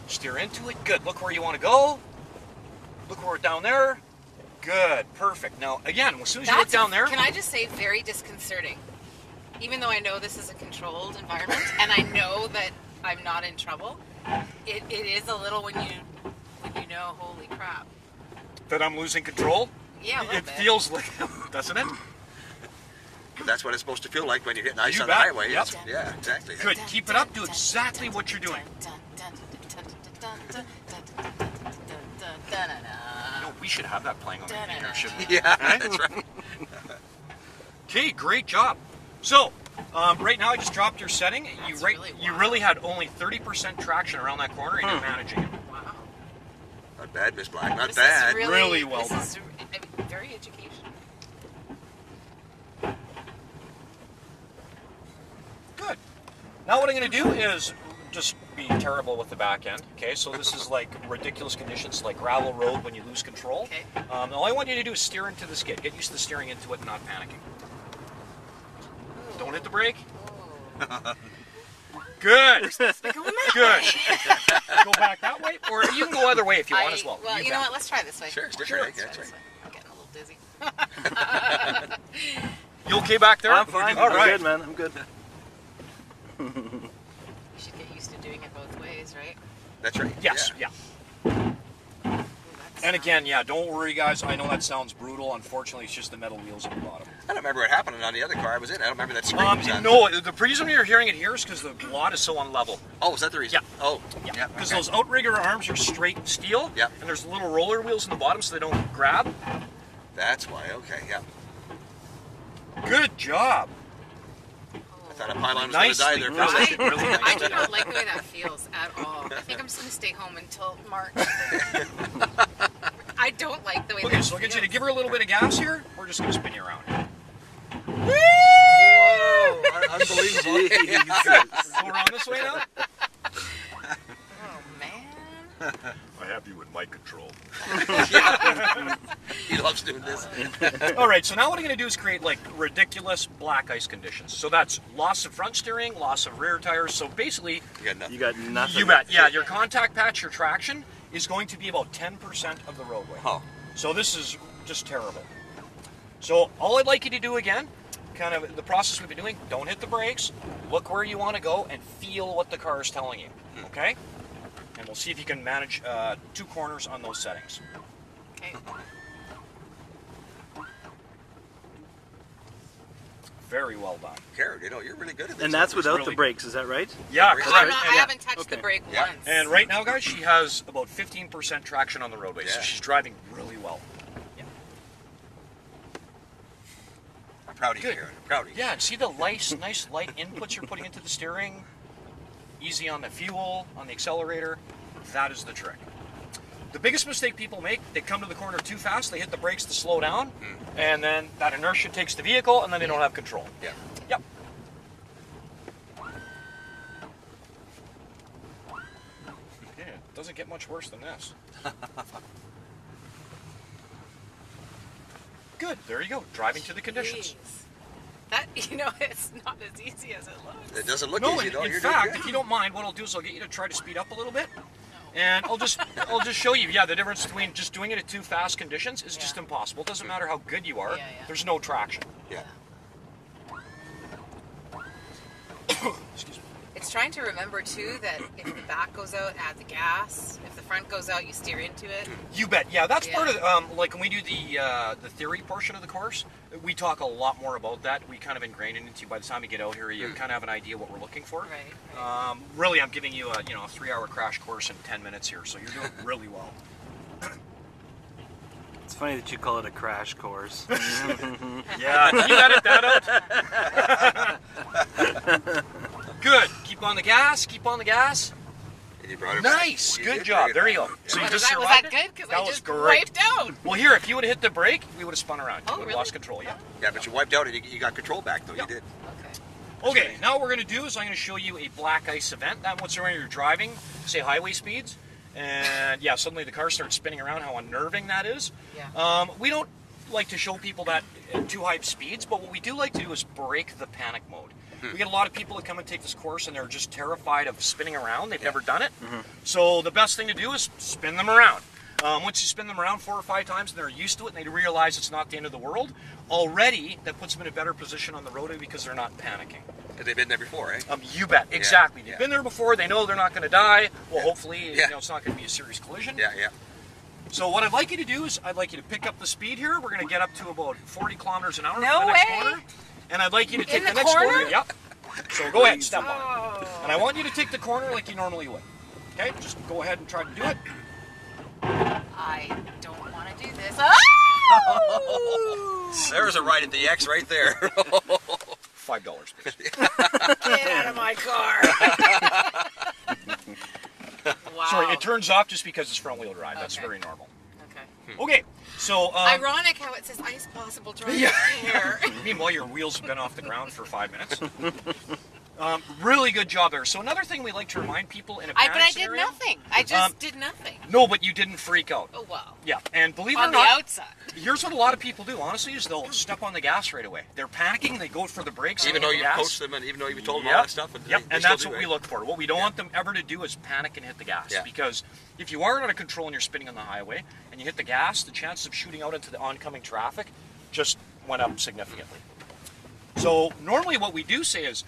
Steer into it. Good. Look where you want to go. Look where we're down there. Good. Perfect. Now, again, as soon as you look down there... Can I just say, very disconcerting. Even though I know this is a controlled environment, and I know that I'm not in trouble, it is a little when you know, holy crap. That I'm losing control? Yeah, a little It bit. feels like, doesn't it? That's what it's supposed to feel like when you're hitting ice You on bet. the highway. Yep. Yeah, exactly. Good. Keep it up. Do exactly what you're doing. No, we should have that playing on the computer, shouldn't we? Yeah, that's right. Okay, great job. So, right now I just dropped your setting. You really had only 30% traction around that corner, and you're managing it. Wow. Not bad, Miss Black. Not This bad. is Really well this done. is very educational. Good. Now what I'm going to do is just be terrible with the back end. Okay, so this is like ridiculous conditions, like gravel road when you lose control. Okay. All I want you to do is steer into the skid. Get used to steering into it and not panicking. Don't hit the brake. Good. Good. Go back that way, or you can go other way if you want as well. Well, you know what? Let's try this way. Sure, Sure. That's Let's try right. this way. I'm getting a little dizzy. You okay back there? I'm fine. All I'm right. good, man. I'm good. You should get used to doing it both ways, right? That's right. Yes. Yeah. Ooh, that's And again, yeah, don't worry, guys. I know that sounds brutal. Unfortunately, it's just the metal wheels at the bottom. I don't remember what happened on the other car I was in. I don't remember that screen was on. No, the reason you're hearing it here is because the lot is so unlevel. Oh, is that the reason? Yeah. Oh, Yeah, because okay. those outrigger arms are straight steel. Yep. And there's little roller wheels in the bottom so they don't grab. That's why. Okay, yeah. Good job. I thought a pylon was going to die Nicely there. done. For a second. Really I nice. do not like the way that feels at all. I think I'm just going to stay home until March. I don't like the way Okay, that so I'll get you to feels. give her a little bit of gas here. We're just going to spin you around. Whoa, unbelievable. Go around this way now. Oh, man. I have you in my control. He loves doing this. All right, so now what I'm going to do is create like ridiculous black ice conditions. So that's loss of front steering, loss of rear tires. So basically, You got nothing. You got nothing. you bet. Yeah, your contact patch, your traction is going to be about 10% of the roadway. Oh, So this is just terrible. So all I'd like you to do again, kind of the process we've been doing, don't hit the brakes, look where you want to go, and feel what the car is telling you, okay? And we'll see if you can manage 2 corners on those settings. Okay. Very well done. Karen, you know, you're really good at this. And that's without really the brakes, is that right? Yeah, Really? correct. I And- haven't touched the Okay. brake Yeah. once. And right now, guys, she has about 15% traction on the roadway, so Yeah. she's driving really well. I'm proud of you, Good. Karen. I'm proud of you. Yeah, and see the nice light inputs you're putting into the steering? Easy on the fuel, on the accelerator. That is the trick. The biggest mistake people make, they come to the corner too fast, they hit the brakes to slow down, and then that inertia takes the vehicle, and then they don't have control. Yeah. Yep. Yeah, it doesn't get much worse than this. Good, there you go, driving to the conditions. Jeez. That, you know, it's not as easy as it looks. It doesn't look No, easy, though. in You're fact, doing if good. you don't mind, what I'll do is I'll get you to try to speed up a little bit. And I'll just show you, yeah, the difference between just doing it at too fast conditions is just Yeah. impossible. It doesn't matter how good you are, Yeah, yeah. there's no traction. Yeah. Excuse me. It's trying to remember, too, that if the back goes out, add the gas. If the front goes out, you steer into it. You bet. Yeah, that's Yeah. part of like when we do the theory portion of the course, we talk a lot more about that. We kind of ingrain it into you. By the time you get out here, you kind of have an idea what we're looking for. Right. Really, I'm giving you a 3-hour crash course in 10 minutes here, so you're doing really well. It's funny that you call it a crash course. Yeah, can you edit that out? Good. Keep on the gas. Keep on the gas. And you brought it Nice. back. Good did job. bring it There you back. go. Yeah. So you Was just that survived it? good? Because That I was just great. wiped out. Well, here, if you would have hit the brake, we would have spun around. Oh, You would have really? lost control. Yeah. Yeah, but you wiped out and you got control back, though. Yeah. You did. Okay. Okay. Now what we're going to do is I'm going to show you a black ice event. That once when you're driving, say highway speeds, and yeah, suddenly the car starts spinning around. How unnerving that is. Yeah. We don't like to show people that at too high speeds, but what we do like to do is break the panic mode. We get a lot of people that come and take this course and they're just terrified of spinning around. They've never done it. So the best thing to do is spin them around. Once you spin them around 4 or 5 times and they're used to it and they realize it's not the end of the world, already that puts them in a better position on the roadway because they're not panicking. They've been there before, eh? You bet, exactly. They've yeah. been there before. They know they're not going to die. Well, hopefully, Yeah. it's not going to be a serious collision. Yeah, yeah. So what I'd like you to do is I'd like you to pick up the speed here. We're going to get up to about 40 kilometers an hour No for the next way. corner. And I'd like you to take the the next corner? corner. Yep. So go ahead, step on it. Oh. And I want you to take the corner like you normally would. Okay, just go ahead and try to do it. I don't want to do this. Oh! There's a ride at the X right there. $5, please. Get out of my car. Wow. Sorry, it turns off just because it's front wheel drive. That's Okay. very normal. Okay. Okay, so Ironic how it says ice possible driving here. meanwhile, your wheels have been off the ground for 5 minutes. Really good job there. So another thing we like to remind people in a panic But I did scenario. nothing. I just did nothing. No, but you didn't freak out. Oh, wow. Yeah, and believe it or On the not, outside. here's what a lot of people do. Honestly, is they'll step on the gas right away. They're panicking. They go for the brakes. Even and though hit you the gas. coached them and even though you told them Yep. all that stuff. And Yep, they and still that's do, what right? we look for. What we don't want them ever to do is panic and hit the gas. Yeah. Because if you are out of control and you're spinning on the highway and you hit the gas, the chances of shooting out into the oncoming traffic just went up significantly. So normally what we do say is